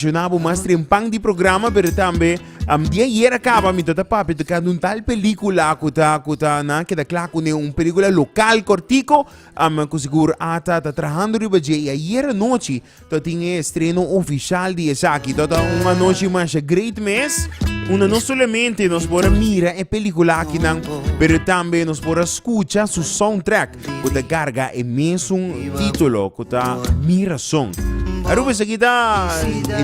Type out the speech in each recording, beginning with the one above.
Mencionava mais trimpang di programa, pero também dia ieri acaba mi tota papi tocando tal película kuta na que da claro ne película local cortico com seguro ata tá trabajando riba je e ieri noite to tinha estreno oficial de Esaki tota uma noite mais great mês una não somente nos pode mira e película aqui não pero também nos pode escutar su soundtrack kuta carga e mesmo título kuta mira song. Aruba sa kita,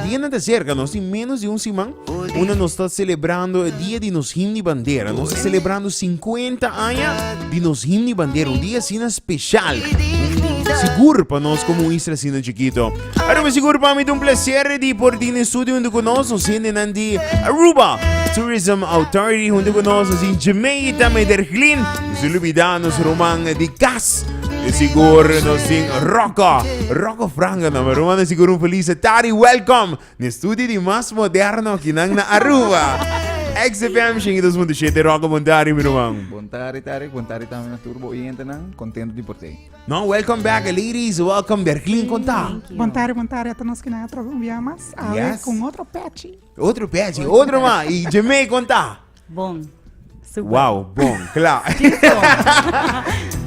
dia na cerca, nós em menos de semana, nós está celebrando o dia de nos himne bandeira. Nós está celebrando 50 anos de nos himne bandeira, um dia assim especial. Seguro para nós como Isla assim chiquito. Aruba seguro para mim é um prazer de por ti no estúdio onde conosco, nós ainda de Aruba Tourism Authority onde conosco, em Jamaica, Medellín, e nos Roman de Cas. Siguro nos ting Rocco Franca na marumana siguro feliz tari welcome ni studio di mas moderno kinang na Aruba XFM shingi 2.7 Rocco Montari mirumang Bontari tami na turbo iente nang contento di portei. No, welcome back ladies, welcome Berlin conta. Bontari até nós que na troca mas Yes. com outro patch. Outro pede, outro ma e Jamaica conta. Bom. Super. Wow, bom, claro.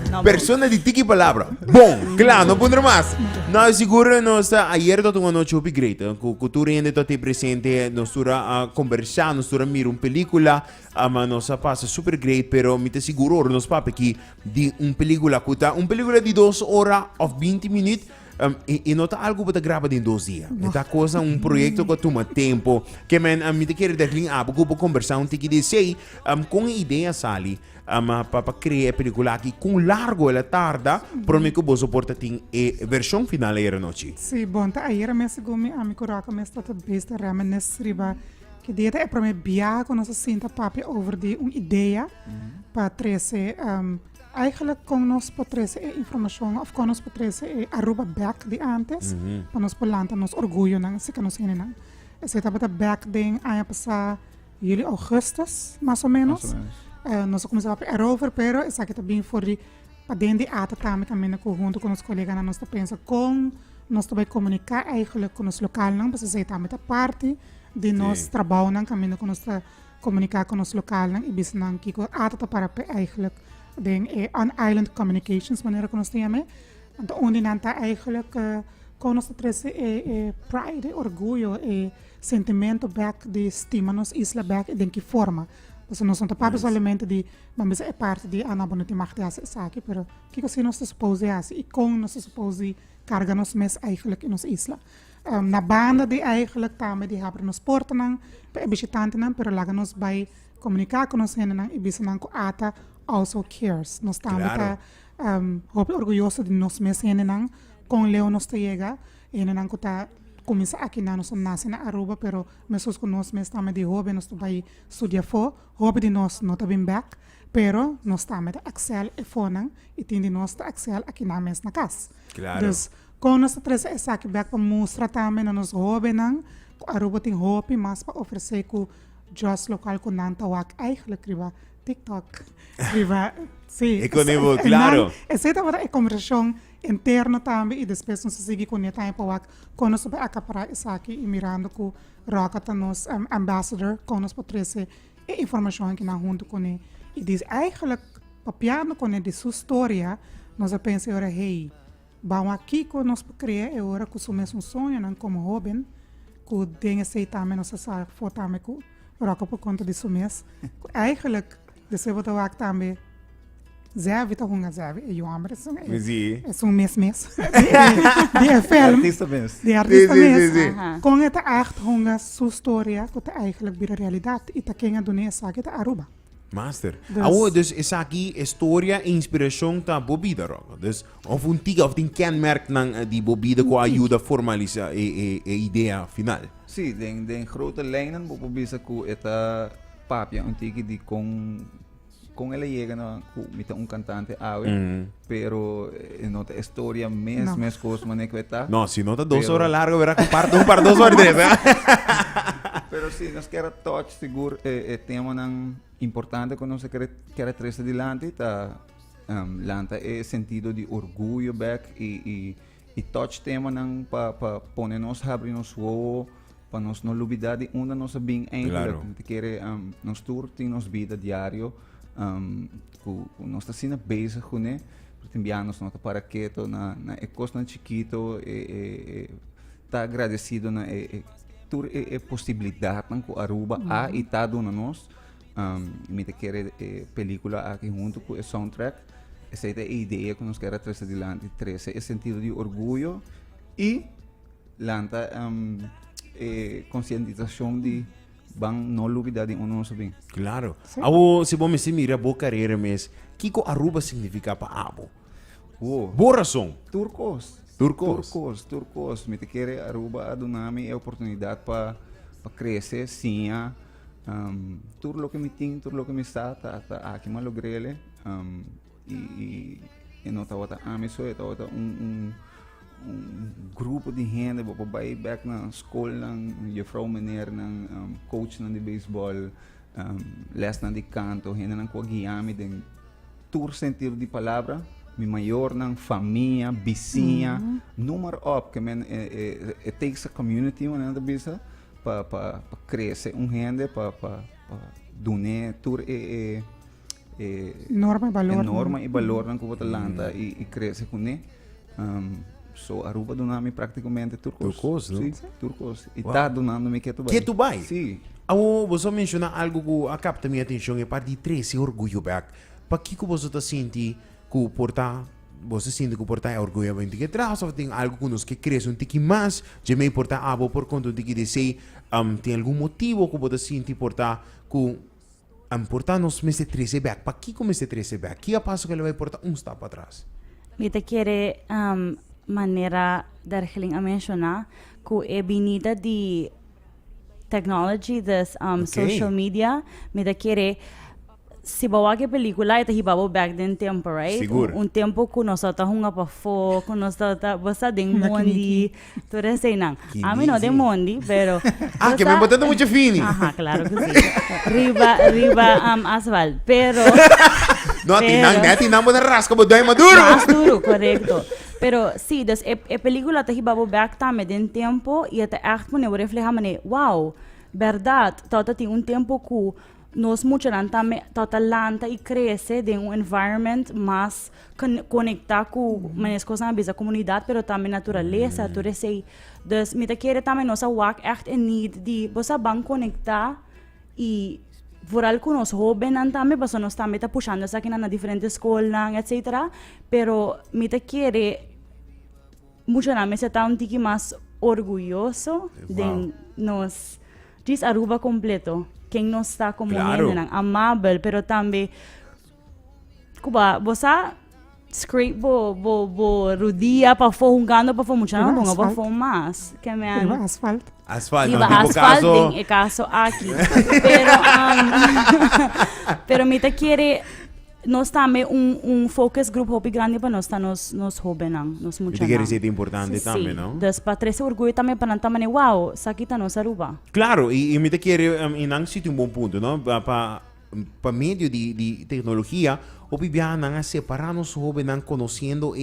Não, Persona de tiki palavra. Bom, claro, não pode mais. Não, seguro, nós ayer tô uma noite super great. Cultura ainda tô te presente, nós tura conversar, nós tura mirar uma película, mas nós passa super great, pero me te seguro, nós papo aqui de película de 2 horas ou 20 minutos. E não está algo para gravar em 2 dias. Está coisa projeto que toma tempo. Que me te quero dar para conversar tique de sei com a ideia sali para criar película aqui com largo ela tarda para mim que você suporta tem a versão final era noite. Sim, bom, tá aí, mas segumi a mi coroca, mas tá tudo bem, tá realmente riba. Que dia é para mim biar com nossa cinta papi over de uma ideia para trazer eigenlijk kon nos potrese informação of kon nos potrese Aruba back de antes para nos polanta nos orgulho nang se nos hine nang esse tava back ding ano passado julho augustus mais ou menos nós começamos a erover pero essa que tá bem for de para dentro de ata também junto com os colegas nós tá pensa com nós também comunicar eigenlijk com os local nang para se também tá parte de nós trabalho nang caminho com nós comunicar com os local nang ibis nang kiko ata tá para eigenlijk on-island communications, wanneer ik ons neem. En onde nanta eigenlijk con ons trece pride, orgulho, sentimento back de estima nos isla back denk que forma. Dus nós não tapamos somente de, mas é parte de anabonite machte as saki, pero que assim nós supose as e com nós supose carga nos mes eigenlijk in ons isla. Na banda de eigenlijk também de hebben nos porten nang, pe visitante nang, pero laga nos bij comunicar com nos henen nang, ibis nang ko ata also cares. Nós estamos orgulhosos de nós mesmos com Leo nós chega e não está começa aqui na nossa nasce na Aruba, pero mesmo com nós mesmos estamos de hobby nós vai estudar for hobby de nós não está bem back, pero nós estamos de Excel e fonan e tem de nós de Excel aqui na mesma na casa. Claro. Dus com nós três essa aqui back para mostrar também na nos hobby nang Aruba tem hobby mas para oferecer com just local com nanta wak eigenlijk riba TikTok. Viva, sim. Economivo, claro. Essa é uma conversação interna também e depois nós seguimos com o tempo com nós para acaparar isso aqui e mirando com Roca tá nos ambassador com nós para trazer informação que nós junto com ele e diz eigenlijk papiando com ele de sua história nós pensamos ora hey vamos aqui com nós para criar é hora que o mesmo sonho não como Robin que tem esse também nossa foto também com Roca por conta disso mesmo eigenlijk dus wat ook daarmee Zervi tá hunga Zervi e Joambre são mês de film Artista mesmo. de artista Sim. mesmo com esta arte hunga sua história que tá eigenlijk vira realidade e tá quem a donia sabe tá Aruba Master. Dus- Dus is aqui história e inspiração da bebida, Roca. Dus of tem kenmerk ng die bebida que ajuda a formalizar a ideia final. Sim, den grote lijnen bobisa ku eta papia antiki di con ela llega na mita un cantante awe pero nota historia mes cos manek veta No, si no está 2 horas largo, verá que un par 2 horas 3. pero sim nós quer touch seguro tema nang importante quando nós quer trazer adiante tá lanta sentido de orgulho back e touch tema nang pa poner nos abrir nos para nós não olvidar de onde nós bem eigenlijk. Claro. Te querer nós tour tem nos vida diário, nós está sendo bezig com né, enviamos nós para quieto na costa chiquito tá agradecido na tour possibilidade com Aruba a e tá dando nós me te querer película aqui junto com o soundtrack. Essa é a ideia que nós queremos trazer adiante, trazer esse sentido de orgulho e lanta conscientização de bang não olvidar de onde nós vem. Claro. Abo, se bom se mira boa carreira mes, Kiko Aruba significa para abo. Boa razão. Turcos. Me te querer Aruba adunami é oportunidade para crescer, sim. Tudo o que me tem, tudo o que me está aqui mal logrele. E não tá outra amigo, tá outra grupo de gente, vai back na escola, je vrouw meneer, coach na de baseball, les na de canto, gente na kwa guiame, den tour sentido de palavra, mi maior na família, vizinha, número op, que men it takes a community, man, na bisa, pa crescer gente, pa donar tour enorme valor ng kubatalanta e cresce com né. So Aruba donami praticamente turcos. Não? Sim, turcos. E tá donando-me que tu vai. Que tu vai? Sim. Você mencionou algo que capta minha atenção, é parte de 13 orgulho back. Para que você está sentindo que portar, você sente que portar é orgulho bem que traz, ou tem algo que nos que cresce um tique mais, já me portar abo por conta de que desei, tem algum motivo que você sente portar que portar nos meses 13 back. Para que começa 13 back? Que é passo que ele vai portar step para trás? Me te querer maneira dargeling a mencionar que é bonita de technology das social media. Me te querer se bawa que película ita hibabo back then tempo, right? Seguro. Tempo que nós tá hunga pa fo, que nós tá basta ding mondi. Tu sei nang. A mim não de mondi, pero que me botando muito fini. Ajá, claro que sí. Riba asfalt, pero No, tinang de rasca, pero dai maduro. más duro, correcto. Pero sí, dus película te hibabo back tame den tempo e até echt mane refleja mane, wow, verdade, tota tem tempo que nós mucho tame tota lanta e cresce de environment mais conectar com manes coisas na bisa comunidade, pero também natureza, tu sei. Dus me te querer também nossa work echt in need de você bang conectar e vooral com os jovens também, porque nós também tá puxando essa aqui na diferentes escolas, etc. Pero me te querer mucho na mesa tá tiki mais orgulhoso de nós diz Aruba completo, quem nós está como claro. Amável, pero também Cuba, você scrape bo rudia pa fo hungando pa fo mucho na bonga pa fo mais que me asfalto. Asfalto, iba tipo asfalto é caso aqui. Pero pero me te querer nós também focus group hobby grande para nós tá nos hobby nang nos muito que receita importante também, não? Das para trazer orgulho também para também wow, sakita nos Aruba. Claro, e me te querer inang sítio bom ponto, não? Para meio de tecnologia, o bibia nang separar nos hobby nang conhecendo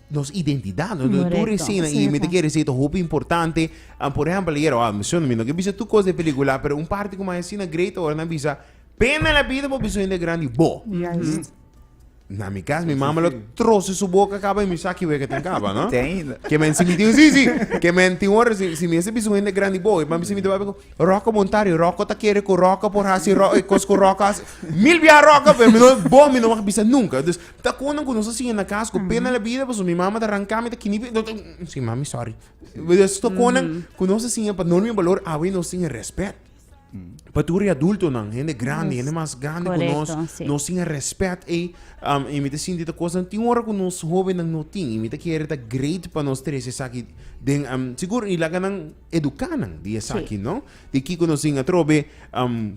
nos identidade, tu resina e me te quer receita hobby importante, por exemplo, menciono-me, que bisa tu coisa de película, pero parte como assim na great or na bisa pena la vida por bisogno de grande bo. Yes. Na mi caso, mi mamma lo trouxe su boca acaba e mi sa que que tem acaba, não? Tem. Que men se me diu, sim, que men tem hora se me esse bisogno de grande bo, e mas se me deu com roca montário, roca tá querer com roca por hasi com roca, mil via roca, pero me não bom, me não bisa nunca. Dus tá quando nós assim na casa, com pena la vida, pues mi mamma tá arrancame tá kini, sim, mami, sorry. Dus tá quando nós assim para não me valor, aí nós tem respeito. Para tu adulto não, gente grande, gente mais grande que nós, nós temos respeito e me te sinto coisa, tem hora que nós jovens não tem, e me te querer tá great para nós três essa aqui, den seguro e lá ganang educar não, dia essa aqui, não? De que nós tinha trobe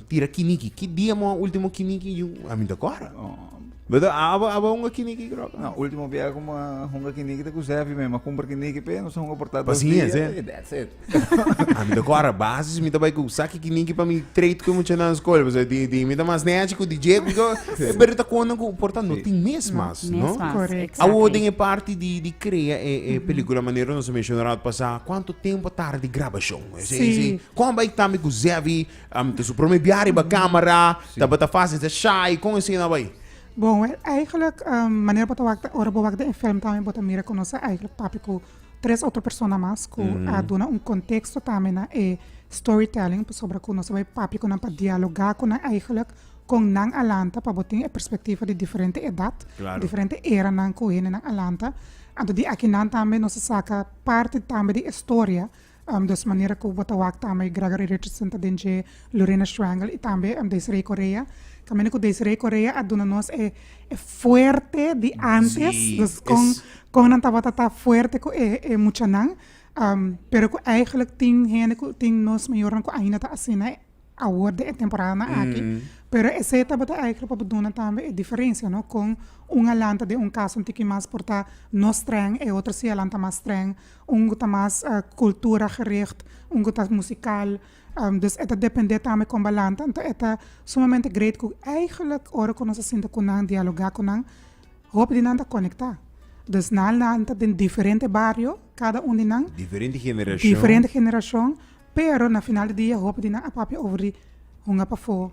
tira kiniki, que dia mo último kiniki eu a mim da agora. Betul, aba unga kiniki kroka. Não, último dia como hunga kiniki te kusevi mesmo, compra kiniki pe, nós hunga portado. Paciência, that's it. A mim da agora, bases me também com saque kiniki para me treat como tinha na escola, você de me dá mais nético, DJ, porque berita quando com portado não tem mesmas, não? Correto. A ordem é parte de criar película maneira, nós mencionamos pode passar quanto tempo tarde de gravação. Sim. Como vai também com o Zevi, te supreme biari ba câmera, tá bata fazem essa shy, como assim não vai? Bom, eigenlijk, wanneer we wachten in film também bota mira com nossa eigenlijk papi com três outras pessoas mais com a dona contexto também na storytelling sobre com nossa papi com para dialogar com eigenlijk com nang alanta para botar a perspectiva de diferente idade, Claro. diferente era nang com ele nang alanta. Ando di aqui nan também nossa saca parte também de história. Dus maneira que o Botawak também Gregory Richardson tá dentro Lorena Strangle e também Desiree Correa. Caminho com Desiree Correa a dona nós é forte de antes, Sim, dus com não tava tá forte com muito não, pero que eigenlijk tem nós maior com ainda tá assim né a word é temporada aqui, pero esse tava tá eigenlijk para dona também é diferença, não com lanta de caso que mais porta no streng e outra se lanta mais streng, tá mais cultura gericht, tá musical. Dus het depende também com balanta. Então é sumamente great que eigenlijk ora com nós sinta com nang dialogar com nang, hoop de nang conectar. Dus na nanta de diferente barrio, cada de nang Diferente geração, pero na final do dia hoop de nang a papi over die hunga pa fo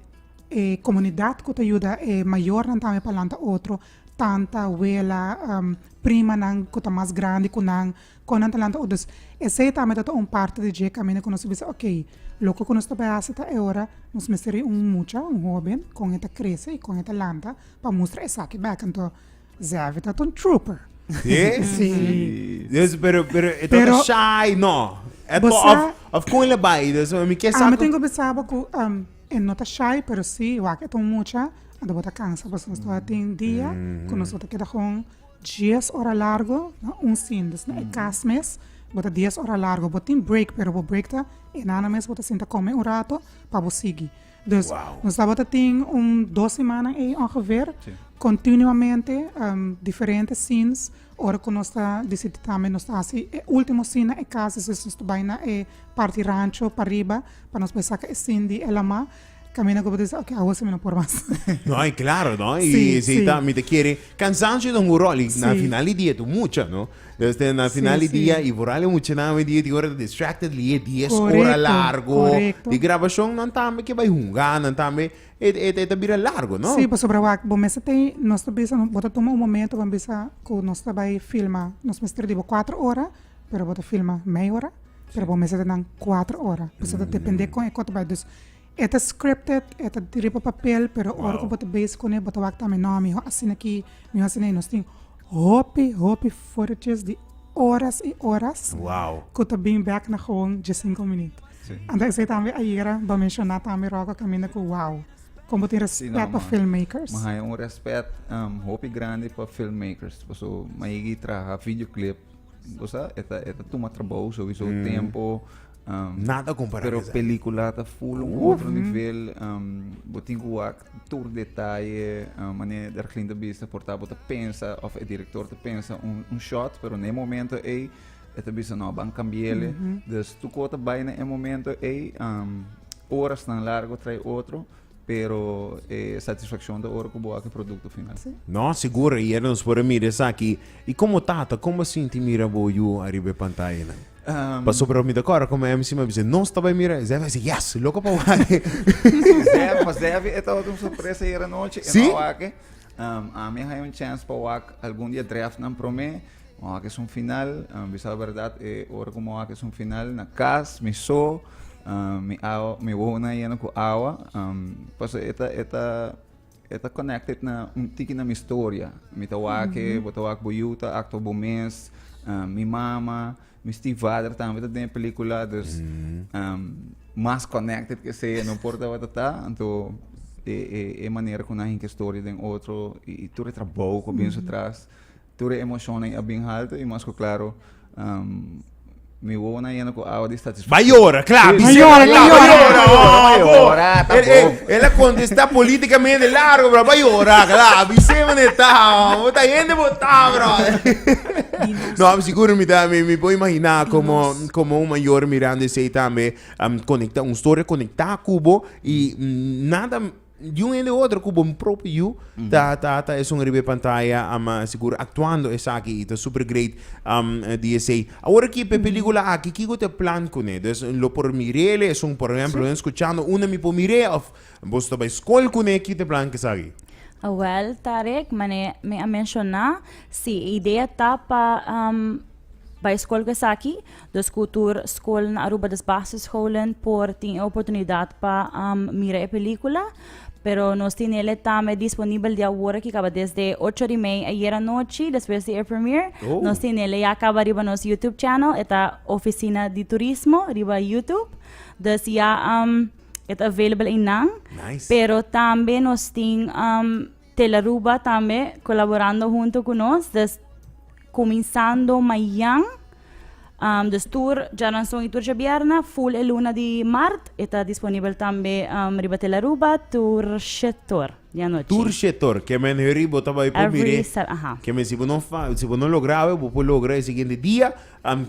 comunidade que te ajuda maior nang também palanta outro, tanta, abuela, prima nang que tá mais grande com nang talanta dus esse também tá parte de je caminho que nós bisa ok loco que nós tá base tá é hora nós mesteri jovem com esta cresce e com esta lanta para mostrar essa aqui back então Zé tá trooper. Sim. Pero é shy, não. É of com ele vai, dus me quer saber. Eu tenho pensado que não tá shy, pero sim, eu acho que muita, ando bota cansa, porque nós tá tem dia, que nós tá queda com 10 horas largo, sim, dus é casmes, bota 10 horas largo, bota tem break, pero o break tá e nada mais bota senta comer rato para você seguir. Dus nós tá bota tem 2 semanas aí ongeveer, continuamente diferentes scenes. Ora que nós está decidindo também nós está assim, último cena é casa, se nós está na parte rancho para riba, para nós pensar que é cena de Elama, caminha como diz, ok, agora se me não por mais. Não, é claro, não? E se tá me te quer cansancio de um rol, na final dia tu mucha, não? Desde na final dia e vorale mucha na dia de hora distracted li 10 horas largo. De gravação não também que vai hungar, não também é bira largo, não? Sim, para sobre o bom mês tem nós também bota tomar momento vamos pensar que nós também filma, nós mestre de 4 horas, pero bota filma meia hora, pero bom mês tem 4 horas. Precisa depender com quanto vai dus. É scripted, é de papel, pero ora que bota base com ele bota o também nome, assim aqui, nós tem hope footages de horas e horas. Uau. Que tá bem back na gewoon de 5 minutos. Então isso também aí era para mencionar também roga caminho com uau. Como tem respeito para filmmakers. Mas há respeito hope grande para filmmakers. Porque maigi trabalha videoclip, você é toma trabalho, sowieso tempo. Nada comparado. Pero película está full outro nível, botin guak, todo detalhe, maneira de arclinda vista, portável te pensa, ou o diretor te pensa shot, pero no momento é bisa não, van cambiar, dus tu cota bem no momento horas tão largo trai outro, pero satisfação da hora que boa que produto final. Não, seguro, e eles por mirar aqui. E como tata, como assim te mira boiu arriba pantalla, né? Passou para mim da cara, como MC, mas disse, não estava a mirar. Zé vai dizer, yes, louco para o Zé, é uma surpresa aí à noite. Sim? A mim há chance para o algum dia draft não promete. O que é final, bisa a verdade, é hora como o que é final na casa, me sou, me vou na iana com água. Passo eta connected na tiki na minha história. Me tawake, botawak boyuta, acto bomens, mi mama. Mi Steve Vader também está dentro da película, dus mais connected que se não importa o que está, então é maneira como a gente história tem outro e tudo é trabalho que bem atrás, tudo é emoção é bem alto e mais que claro, me vou na iana com a audi satisfação. Vai ora, claro, vai ora. Ela contesta politicamente largo, bro. Vai ora, claro. Vicema ne tá, bota gente botar, bro. Não, seguro me pode imaginar como um maior mirando esse também conecta uma história conectar cubo e nada de um e de outro, como um próprio you, tá é um ribe pantalla, seguro atuando essa aqui, tá super great, DSA. Agora que pe película aqui, que te plan com ele, lo por mirele, por exemplo, escuchando una mi po mire, of vos tá by escola com ele, que te plan que sabe? Well, Tarek, me a mencionar, sim, a ideia tá para bij school aqui, dus cultuur school na Aruba das basisscholen por ter oportunidade para mirar a película, pero nós temos ele também disponível de agora que acaba desde 8:30 ayer à noite, depois de premiere. Nós temos ele já acaba riba nosso YouTube channel, esta oficina de turismo riba YouTube, dus já é available em Nang. Nice. Pero também nós temos Telaruba também colaborando junto com nós, dus começando amanhã, dus tour, já lançou em tour de Bierna, full e luna de março, está disponível também riba Telaruba, tour setor, de noite. Tour setor, que me ribo tá by po mire, que me se não lograva, vou lograr o seguinte dia,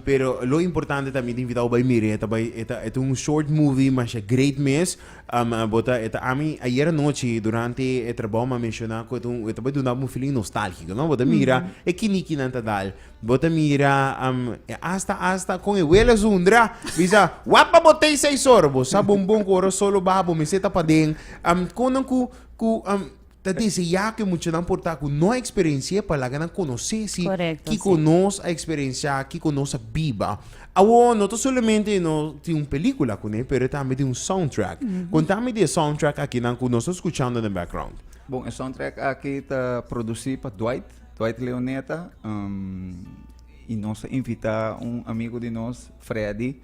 pero lo importante também de invitar by mire, é um short movie, mas é great mês, bota a mim ayer noite durante o trabalho me mencionar que eu também dava um feeling nostálgico, não? Bota mira, é que niki nanta dal, bota mira, hasta com o ela zundra, bisa, wapa botei 6 horas, sa bombom ko solo babo, me seta pa ding, konan ku tadi se ya que mucho não importa com não experiência para lá ganan conhecer se que conosce a experiência que conosce a biba awo não tô somente no tem película com ele pero também tem soundtrack contame de soundtrack aqui não conosco escutando no background. Bom, o soundtrack aqui está produzido por Dwight Leoneta, e nós invitamos amigo de nós, Freddy,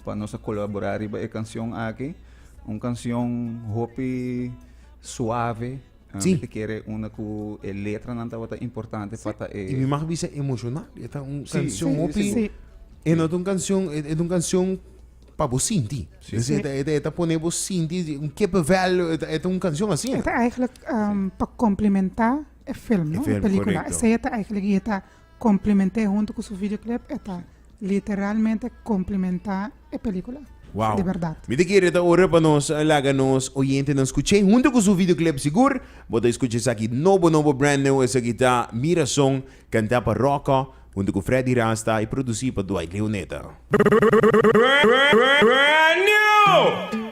para nós colaborar com a canção aqui. Uma canção hopi suave, que quer uma com a letra não tá importante para e me mais bisa emocional, é uma canção hopi, é não uma canção para você sentir. É poner você sentir kippenvel, é uma canção assim. É eigenlijk para complementar o filme, a película. Essa é eigenlijk complementar junto com o videoclip, é literalmente complementar a película. Wow. De verdade. Me querer da hora para nós, alaga nós, oyente, não escutei, junto com o videoclip seguro, bota escutar isso aqui, novo brand new, essa aqui tá Mira Song, cantar para Rocco, junto com Freddy Rasta e produzir para Dwight Leoneta. Brand new!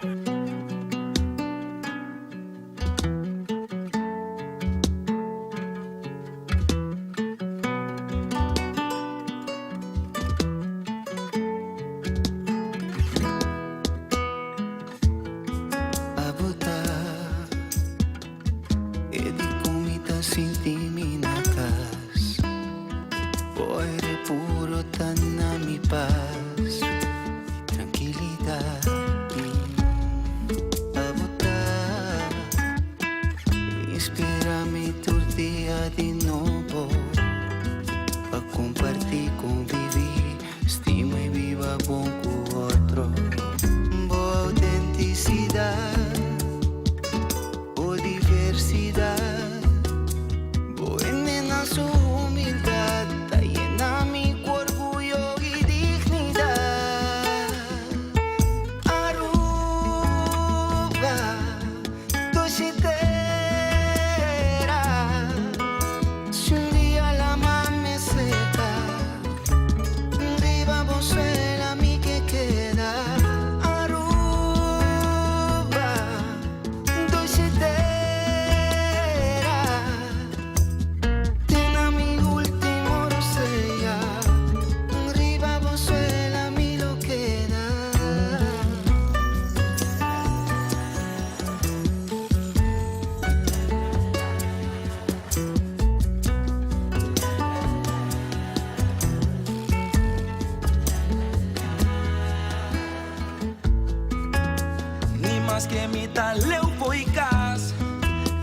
mas que me tá leu foi cas,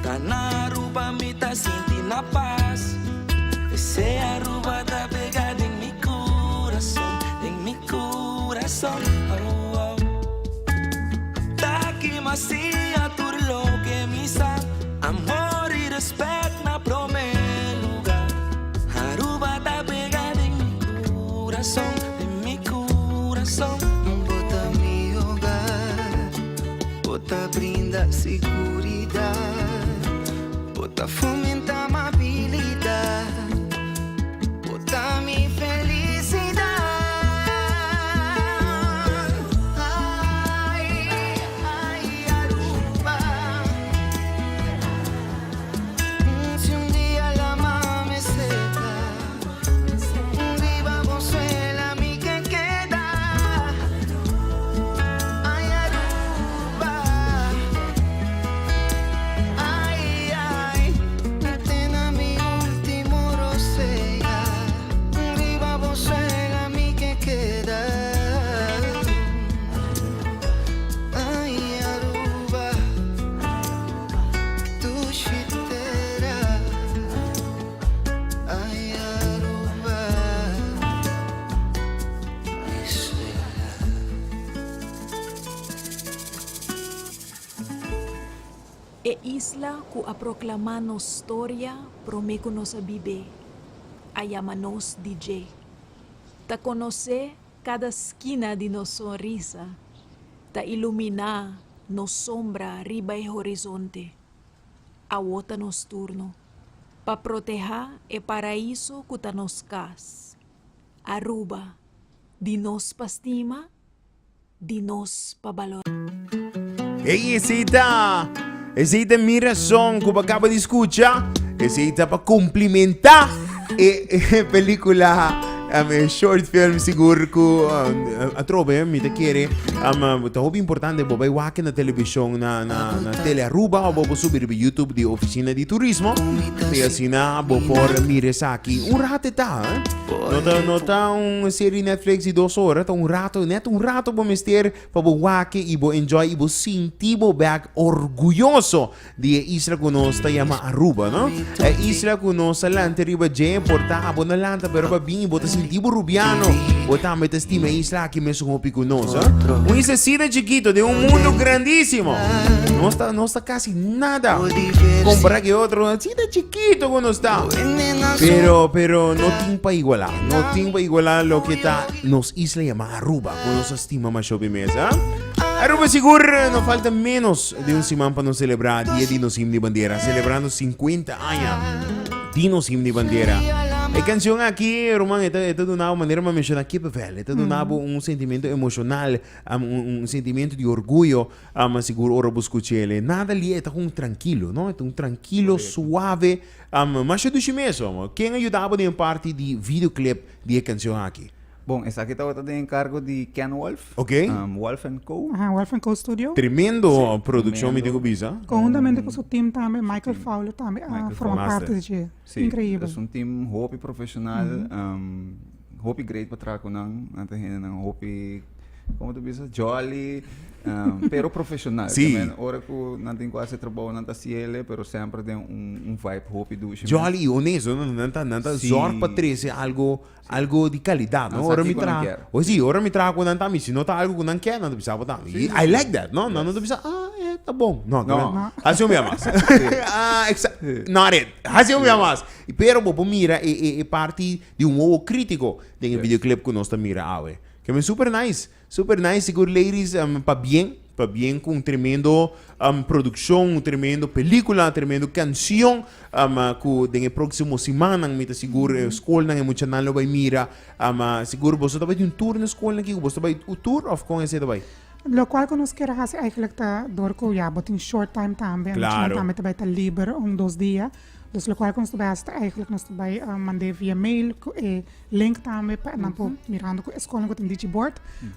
tá na Aruba me tá sentindo a paz. Esse Aruba tá pegada em mi coração, oh, oh. Tá aqui macia tudo lo que me sabe, amor e respeito na primeiro lugar. Aruba tá pegada em mi coração, Bota brinda seguridad, bota fomenta amabilidad, bota mi felicidad. Ay, ay, Aruba. Si un día la mame seca, viva Venezuela, mi que queda. Ay, Aruba. Ay, ay, tena mi último rosea. Viva Venezuela, mi que queda. Ay, Aruba, tu chitera. Ay, Aruba, E isla ku a proclamar nos historia promeco nos a bibe, a llamanos DJ. Ta conoce cada esquina de nos sonrisa, ta ilumina nos sombra riba e horizonte, a wota nos turno, pa proteger e paraíso ku ta nos cas. Aruba, di nos pastima, di nos pabalor. Hey, esa miração que acaba de escuchar, esa para cumprimentar a película, short film seguro que a trove me te quer, tá muito importante bobai wake na televisão na tele Aruba ou bobo subir no YouTube de oficina de turismo, e assim na bobo mira aqui rato tá, nota série Netflix de 2 horas, tá rato bo mister para bo wake e bo enjoy e bo sentir bo back orgulhoso de isla que nós tá chama Aruba, não? É isla que nós lante riba je porta abo na lanta pero ba bem bota sentir bo rubiano, bota me estima isla que me sou pico nós, um isla cira chiquito de mundo grandíssimo. Não está casi nada. Comprar que outro cira chiquito que não está. Pero no tem para igualar. No tem para igualar lo que está nos isla llamada Aruba, que nos estima más mesa. Aruba seguro no falta menos de un semana para nos celebrar Dia de nos himno de bandera, celebrando 50 años de nos himno de bandera. La canción aquí, Román, esta de una manera me menciona aquí, esta de un sentimiento emocional, un sentimiento de orgullo, seguro ahora escuché. Nada ali está un tranquilo, ¿no? Está un tranquilo, suave, mas eu disse mesmo, quem ajudava em parte de videoclip de canção aqui? Bom, essa aqui está de encargo de Ken Wolf. Ok. Wolf Co. Ajá, Wolf Co Studio. Tremendo produção, me digo, Bisa. Conjuntamente com o seu time também, Michael Fowler também, forma Fowler. parte de Sim, incrível. é um time hopi profissional, hopi great para trabalhar com nós, hopi, como tu bisa, jolly, pero profissional. Sim. Também, ora que não tem quase trabalho não tá ciele, pero sempre tem vibe hopi do. Jolly e honesto, não zor para trazer algo de qualidade, não? Ora me traga, ora me traga quando não se nota algo que não quer, não precisa botar. I like that, não? Não precisa, tá bom. Não. Assim me amas. Not it. Assim me amas. Pero bobo mira é parte de novo crítico de videoclip que nós tá mira awe. Que é super nice, seguro ladies, para bem com tremendo produção, tremendo película, tremendo canção, que na próxima semana, me seguro escola na muita nalo vai mira, seguro você vai ter tour na escola aqui, você vai o tour of com esse vai. Lo qual que nós queremos fazer eigenlijk door ko ja, but in short time também, claro. Também vai estar livre 2 dias. Dus lo qual que nós vai eigenlijk nós vai mandar via mail link também para não por mirando com escola com Digiboard.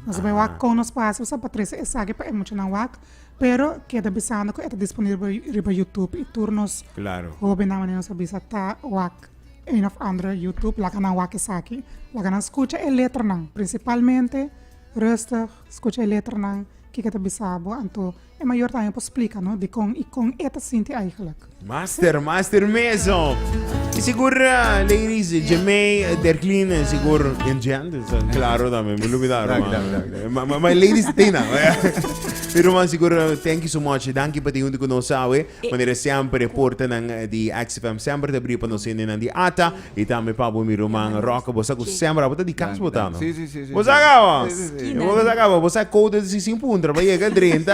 Nós vai wak com nos passo só para trazer essa que para muito não wak, pero queda bisando que é disponível riba YouTube e turnos. Claro. Hobe na maneira nós bisa tá wak een of andere YouTube, lá kana wak essa aqui, lá kana escuta a letra não, principalmente rustig, escuta a letra não, que kita bisabo, anto é maior tempo explica, no, de com esta sinti eigenlijk. Master mesmo. E siguro, ladies, Jemay, Derklin, siguro, Indian, claro namin, may lumitar. My ladies, Tina. Pero man, siguro, thank you so much. Danke pati yung di ko nasawi. Manira siyempre reporta ng di XFM. Siyempre, tabri pa nosinin ng di ata. Itame pa bumiro mga rock. Bosa ko siyempre, bata di kas bota, no? Sí. Bosa ka ba? Sim. Bosa ka ba? Bosa code si simpuntra. Bayega, 30.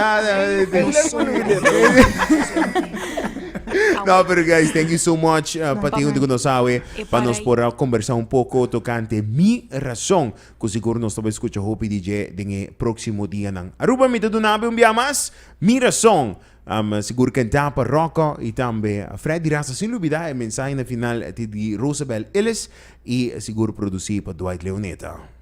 No, pero guys, thank you so much. Pati yung di ko nasawi. Panos por conversar un poco tocante mi razón. Kung siguro nos taba escucha Hopi DJ dinge próximo dia ng Aruba. Mito dunabe un dia mas. Mi razón. Siguro canta pa Rocco e tambe Freddy Rasa. Sin lubida el mensaje na final di Rosabel Ellis e siguro produci pa Dwight Leoneta.